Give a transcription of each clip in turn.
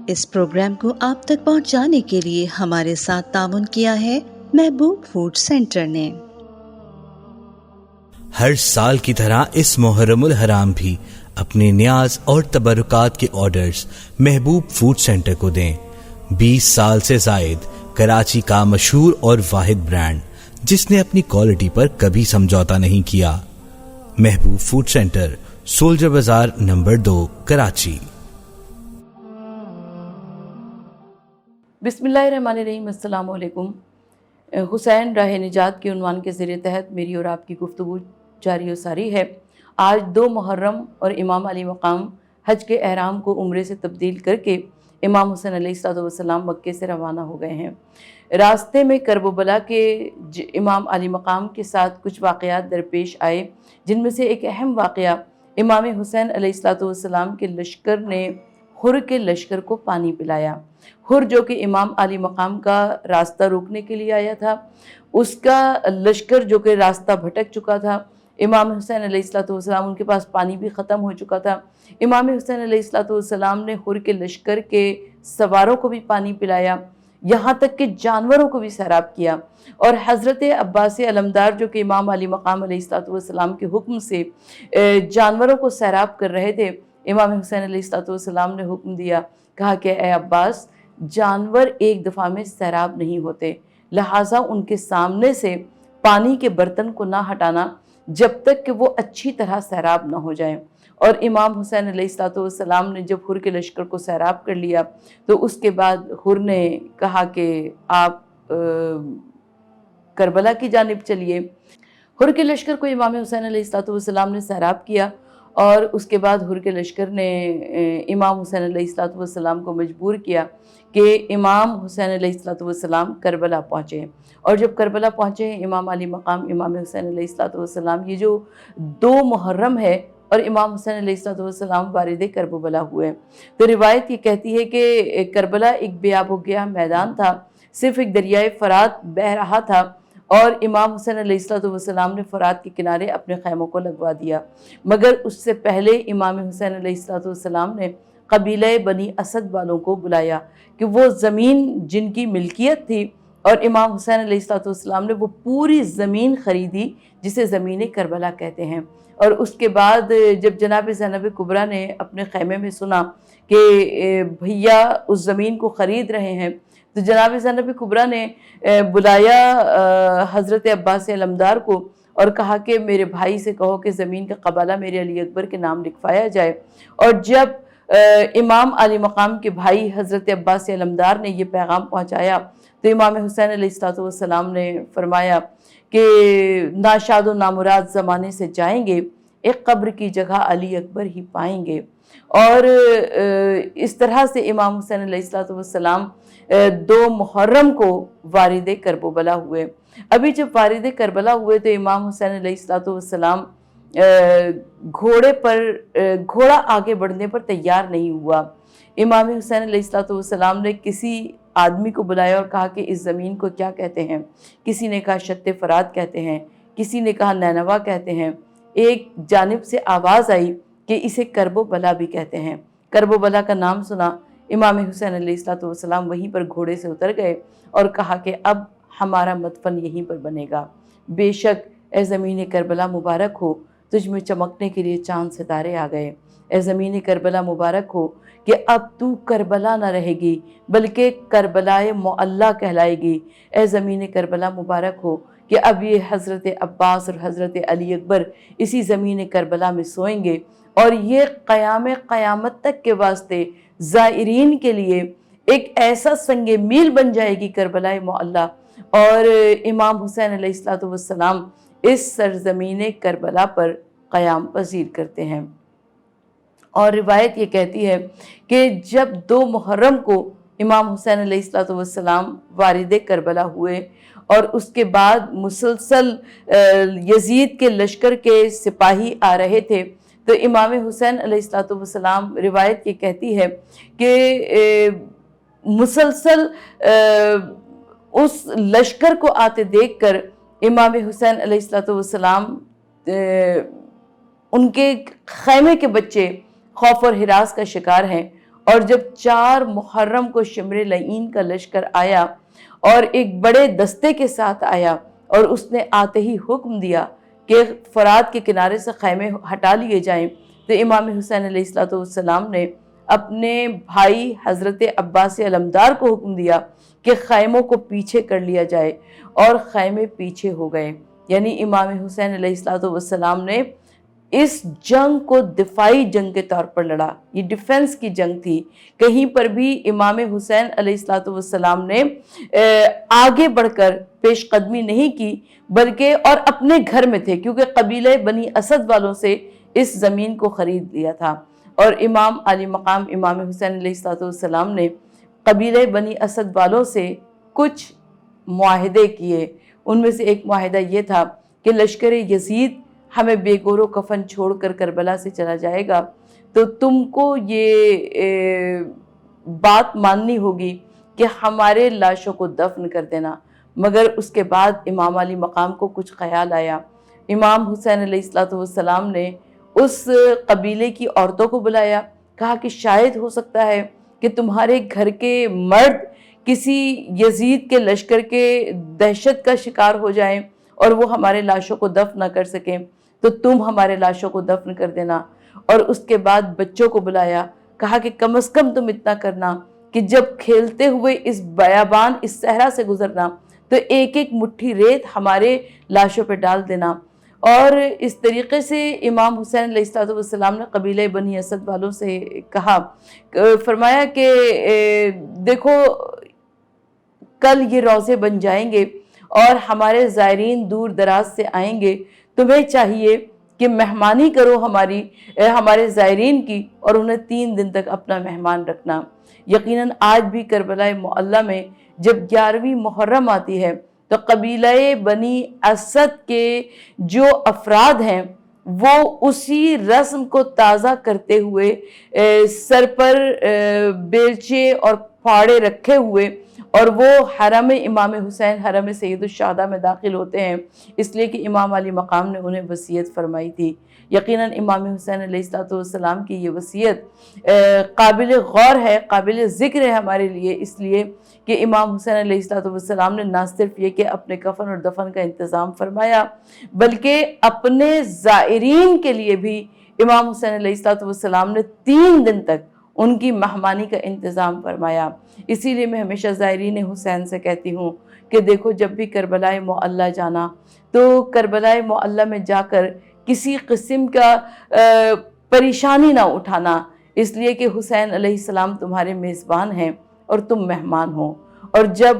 इस प्रोग्राम को आप तक पहुंचाने के लिए हमारे साथ ताउन किया है महबूब फूड सेंटर ने। हर साल की तरह इस मुहर्रमुल हराम भी अपने न्याज और तबरुकात के ऑर्डर्स महबूब फूड सेंटर को दें। 20 साल से जायद कराची का मशहूर और वाहिद ब्रांड जिसने अपनी क्वालिटी पर कभी समझौता नहीं किया। महबूब फूड सेंटर, सोल्जर बाजार नंबर 2, कराची। बिस्मिल्लाहिर्रहमानिर्रहीम। अस्सलाम वालेकुम। हुसैन राह निजात के उन्वान के ज़रिए तहत मेरी और आपकी गुफ्तगू जारी और सारी है। आज 2 मुहर्रम और इमाम अली मकाम हज के एहराम को उम्रे से तब्दील करके इमाम हुसैन अलैहिस्सलाम मक्के से रवाना हो गए हैं। रास्ते में करबला के इमाम अली मकाम के साथ कुछ वाक़यात दरपेश आए, जिनमें से एक अहम वाक़या इमाम हुसैन अलैहिस्सलाम के लश्कर ने हुर के लश्कर को पानी पिलाया। हुर जो कि इमाम अली मकाम का रास्ता रोकने के लिए आया था, उसका लश्कर जो कि रास्ता भटक चुका था। इमाम हुसैन अलैहिस्सलाम उनके पास पानी भी ख़त्म हो चुका था। इमाम हुसैन अलैहिस्सलाम ने हुर के लश्कर के सवारों को भी पानी पिलाया, यहाँ तक कि जानवरों को भी सैराब किया। और हज़रत अब्बास अलमदार जो कि इमाम अली मकाम अलैहिस्सलाम के हुक्म से जानवरों को सैराब कर रहे थे, इमाम हुसैन अलैहिस्सलाम ने हुक्म दिया, कहा कि ए अब्बास, जानवर एक दफ़ा में सैराब नहीं होते, लिहाजा उनके सामने से पानी के बर्तन को ना हटाना जब तक कि वो अच्छी तरह सैराब ना हो जाए। और इमाम हुसैन अलैहिस्सलाम ने जब हुर के लश्कर को सैराब कर लिया तो उसके बाद हुर ने कहा कि आप करबला की जानिब चलिए। हुर के लश्कर को इमाम हुसैन अलैहिस्सलाम ने सैराब किया और उसके बाद हुर के लश्कर ने इमाम हुसैन अलैहिस्सलाम को मजबूर किया कि इमाम हुसैन अलैहिस्सलाम करबला पहुँचे। और जब करबला पहुँचे इमाम अली मकाम इमाम हुसैन अलैहिस्सलाम, ये जो 2 मुहर्रम है और इमाम हुसैन अलैहिस्सलाम वारिद करबला हुए। तो रिवायत ये कहती है कि करबला एक बेआब हो गया मैदान था, सिर्फ़ एक दरियाए फ़रात बह रहा था और इमाम हुसैन अलैहिस्सलाम ने फ़रात के किनारे अपने खैमों को लगवा दिया। मगर उससे पहले इमाम हुसैन अलैहिस्सलाम ने कबीले बनी असद वालों को बुलाया कि वो ज़मीन जिनकी मिल्कियत थी, और इमाम हुसैन अलैहिस्सलाम ने वो पूरी ज़मीन ख़रीदी जिसे ज़मीन करबला कहते हैं। और उसके बाद जब जनाब ज़ैनब कुबरा ने अपने खैमे में सुना कि भैया उस ज़मीन को ख़रीद रहे हैं, तो जनाब ज़ैनब कुबरा ने बुलाया हज़रत अब्बास अलमदार को और कहा कि मेरे भाई से कहो कि ज़मीन का कबाला मेरे अली अकबर के नाम लिखवाया जाए। और जब इमाम अली मकाम के भाई हज़रत अब्बास अलमदार ने ये पैगाम पहुँचाया तो इमाम हुसैन अलैहिस्सलाम ने फरमाया कि नाशाद व नामुराद ज़माने से जाएंगे, एक कब्र की जगह अली अकबर ही पाएंगे। और इस तरह से इमाम हुसैन अलैहिस्सलाम 2 मुहर्रम को वारिद करबला हुए। अभी जब वारिद करबला हुए तो इमाम हुसैन अलैहिस्सलाम घोड़ा आगे बढ़ने पर तैयार नहीं हुआ। इमाम हुसैन अलैहिस्सलाम ने किसी आदमी को बुलाया और कहा कि इस ज़मीन को क्या कहते हैं। किसी ने कहा शत्ते फ़रात कहते हैं, किसी ने कहा नैनवा कहते हैं। एक जानिब से आवाज़ आई कि इसे करबला भी कहते हैं। करबला का नाम सुना, इमाम हुसैन अलैहिस्सलाम वहीं पर घोड़े से उतर गए और कहा कि अब हमारा मदफन यहीं पर बनेगा। बेशक ए ज़मीन करबला मुबारक हो, तुझ में चमकने के लिए चाँद सितारे आ गए। ए ज़मीन करबला मुबारक हो कि अब तू करबला न रहेगी बल्कि करबलाए मुअल्ला कहलाएगी। ए ज़मीन करबला मुबारक हो कि अब ये हज़रत अब्बास और हज़रत अली अकबर इसी ज़मीन करबला में सोएंगे और ये क़यामत तक के वास्ते ज़ाइरीन के लिए एक ऐसा संगे मील बन जाएगी करबलाए मुअल्ला। और इमाम हुसैन अलैहिस्सलाम इस सरज़मीन करबला पर क़याम पज़ीर करते हैं। और रिवायत ये कहती है कि जब 2 मुहर्रम को इमाम हुसैन अलैहिस्सलाम वारिद करबला हुए और उसके बाद मुसलसल यजीद के लश्कर के सिपाही आ रहे थे, तो इमाम हुसैन अलैहिस्सलाम, रिवायत ये कहती है कि मुसलसल उस लश्कर को आते देखकर इमाम हुसैन अलैहिस्सलाम उनके खैमे के बच्चे खौफ और हिरास का शिकार हैं اور جب 4 محرم کو شمر لعین کا لشکر آیا اور ایک بڑے دستے کے ساتھ آیا اور اس نے آتے ہی حکم دیا کہ فرات کے کنارے سے خیمے ہٹا لیے جائیں، تو امام حسین علیہ السلام نے اپنے بھائی حضرت عباس علمدار کو حکم دیا کہ خیموں کو پیچھے کر لیا جائے، اور خیمے پیچھے ہو گئے۔ یعنی امام حسین علیہ السلام نے اس جنگ کو دفاعی جنگ کے طور پر لڑا، یہ ڈیفنس کی جنگ تھی۔ کہیں پر بھی امام حسین علیہ السلام نے آگے بڑھ کر پیش قدمی نہیں کی، بلکہ اور اپنے گھر میں تھے، کیونکہ قبیلہ بنی اسد والوں سے اس زمین کو خرید لیا تھا۔ اور امام علی مقام امام حسین علیہ السلام نے قبیلہ بنی اسد والوں سے کچھ معاہدے کیے۔ ان میں سے ایک معاہدہ یہ تھا کہ لشکر یزید ہمیں بے گور و کفن چھوڑ کر کربلا سے چلا جائے گا تو تم کو یہ بات ماننی ہوگی کہ ہمارے لاشوں کو دفن کر دینا۔ مگر اس کے بعد امام علی مقام کو کچھ خیال آیا۔ امام حسین علیہ السلام نے اس قبیلے کی عورتوں کو بلایا، کہا کہ شاید ہو سکتا ہے کہ تمہارے گھر کے مرد کسی یزید کے لشکر کے دہشت کا شکار ہو جائیں اور وہ ہمارے لاشوں کو دفن نہ کر سکیں، تو تم ہمارے لاشوں کو دفن کر دینا۔ اور اس کے بعد بچوں کو بلایا، کہا کہ کم از کم تم اتنا کرنا کہ جب کھیلتے ہوئے اس بیابان اس صحرا سے گزرنا تو ایک ایک مٹھی ریت ہمارے لاشوں پہ ڈال دینا۔ اور اس طریقے سے امام حسین علیہ السلام نے قبیلہ بنی اسد والوں سے کہا، فرمایا کہ دیکھو کل یہ روضے بن جائیں گے اور ہمارے زائرین دور دراز سے آئیں گے، تمہیں چاہیے کہ مہمانی کرو ہمارے زائرین کی، اور انہیں 3 دن تک اپنا مہمان رکھنا۔ یقیناً آج بھی کربلا معلی میں جب 11ویں محرم آتی ہے تو قبیلہ بنی اسد کے جو افراد ہیں وہ اسی رسم کو تازہ کرتے ہوئے سر پر بیلچے اور پھاڑے رکھے ہوئے، اور وہ حرم امام حسین، حرم سید الشہداء میں داخل ہوتے ہیں، اس لیے کہ امام علی مقام نے انہیں وصیت فرمائی تھی۔ یقیناً امام حسین علیہ السلام کی یہ وصیت قابل غور ہے، قابل ذکر ہے ہمارے لیے، اس لیے کہ امام حسین علیہ السلام نے نہ صرف یہ کہ اپنے کفن اور دفن کا انتظام فرمایا، بلکہ اپنے زائرین کے لیے بھی امام حسین علیہ السلام نے 3 دن تک ان کی مہمانی کا انتظام فرمایا۔ اسی لیے میں ہمیشہ زائرین حسین سے کہتی ہوں کہ دیکھو جب بھی کربلا معلی جانا تو کربلا معلی میں جا کر کسی قسم کا پریشانی نہ اٹھانا، اس لیے کہ حسین علیہ السلام تمہارے میزبان ہیں اور تم مہمان ہو، اور جب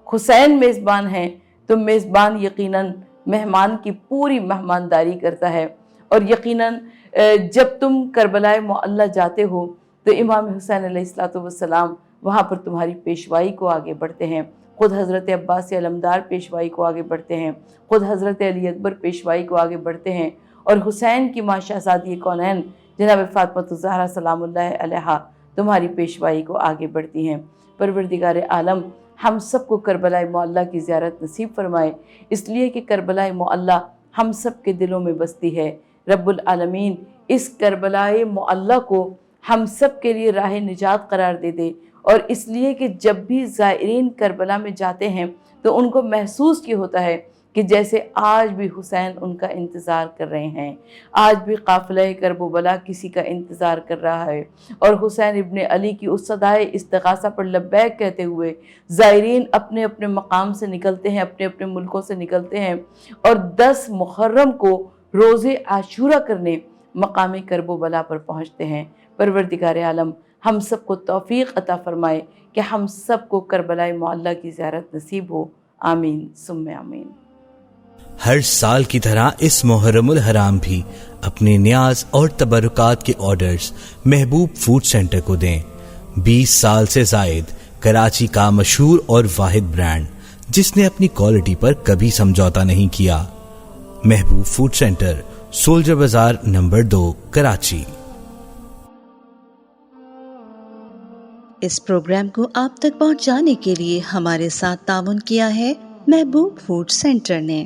حسین میزبان ہیں تو میزبان یقیناً مہمان کی پوری مہمانداری کرتا ہے۔ اور یقیناً جب تم کربلا معلی جاتے ہو تو امام حسین علیہ السلام وہاں پر تمہاری پیشوائی کو آگے بڑھتے ہیں، خود حضرت عباس علمدار پیشوائی کو آگے بڑھتے ہیں، خود حضرت علی اکبر پیشوائی کو آگے بڑھتے ہیں، اور حسین کی ماں شہزادی کونین جناب فاطمہ الزہرا سلام اللہ علیہا تمہاری پیشوائی کو آگے بڑھتی ہیں۔ پروردگار عالم ہم سب کو کربلا معلی کی زیارت نصیب فرمائے، اس لیے کہ کربلا معلی ہم سب کے دلوں میں بستی ہے۔ رب العالمین اس کربلا معلی کو ہم سب کے لیے راہ نجات قرار دے دے، اور اس لیے کہ جب بھی زائرین کربلا میں جاتے ہیں تو ان کو محسوس یہ ہوتا ہے کہ جیسے آج بھی حسین ان کا انتظار کر رہے ہیں، آج بھی قافلہ کرب و بلا کسی کا انتظار کر رہا ہے، اور حسین ابن علی کی اس صدائے استغاثہ پر لبیک کہتے ہوئے زائرین اپنے اپنے مقام سے نکلتے ہیں، اپنے اپنے ملکوں سے نکلتے ہیں، اور 10 محرم کو روزے عاشورہ کرنے مقام کرب و بلا پر پہنچتے ہیں۔ پروردگار عالم ہم سب کو توفیق عطا فرمائے کہ ہم سب کو کربلا معلی کی زیارت نصیب ہو، آمین ثم آمین۔ ہر سال کی طرح اس محرم الحرام بھی اپنے نیاز اور تبرکات کے آرڈرز محبوب فوڈ سینٹر کو دیں۔ 20 سال سے زائد کراچی کا مشہور اور واحد برانڈ جس نے اپنی کوالٹی پر کبھی سمجھوتا نہیں کیا۔ محبوب فوڈ سینٹر، سولجر بازار نمبر 2، کراچی۔ اس پروگرام کو آپ تک پہنچانے کے لیے ہمارے ساتھ تعاون کیا ہے محبوب فوڈ سینٹر نے۔